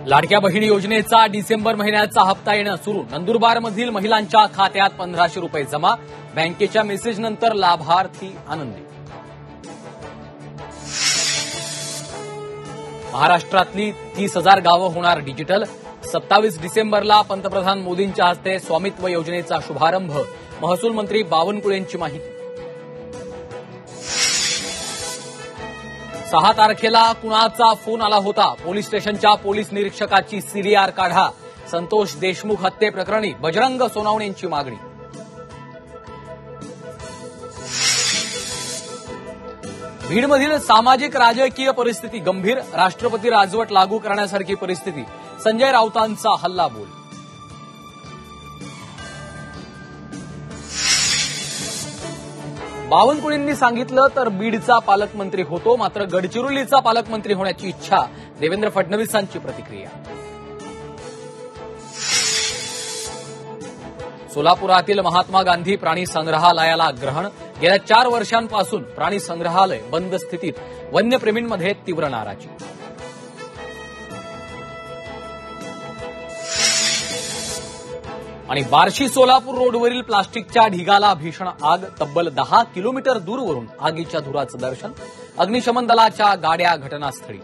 लाडक्या बहिणी योजनेचा डिसेंबर महिन्याचा हप्ता येणं सुरू. नंदुरबारमधील महिलांच्या खात्यात 1500 रुपये जमा. बँकेच्या मेसेजनंतर लाभार्थी आनंदी. महाराष्ट्रातली 30,000 गावं होणार डिजिटल. 27 डिसेंबरला पंतप्रधान मोदींच्या हस्ते स्वामित्व योजनेचा शुभारंभ. महसूल मंत्री बावनकुळेंची माहिती. 6 तारखेला कुणाचा फोन आला होता? पोलीस स्टेशनच्या पोलीस निरीक्षकाची सीडीआर काढा. संतोष देशमुख हत्येप्रकरणी बजरंग सोनावणेंची मागणी. बीडमधील सामाजिक राजकीय परिस्थिती गंभीर. राष्ट्रपती राजवट लागू करण्यासारखी परिस्थिती. संजय राऊतांचा हल्लाबोल. बावनकुळेंनी सांगितलं तर बीडचा पालकमंत्री होतो, मात्र गडचिरोलीचा पालकमंत्री होण्याची इच्छा. देवेंद्र फडणवीसांची प्रतिक्रिया. सोलापुरातील महात्मा गांधी प्राणी संग्रहालयाला ग्रहण. गेल्या 4 वर्षांपासून प्राणी संग्रहालय बंद स्थितीत. वन्यप्रेमींमध्ये तीव्र नाराजी. आणि बार्शी सोलापूर रोडवरील प्लास्टिकच्या ढिगाला भीषण आग. तब्बल 10 किलोमीटर दूरवरून आगीच्या धुराचं दर्शन. अग्निशमन दलाच्या गाड्या घटनास्थळी.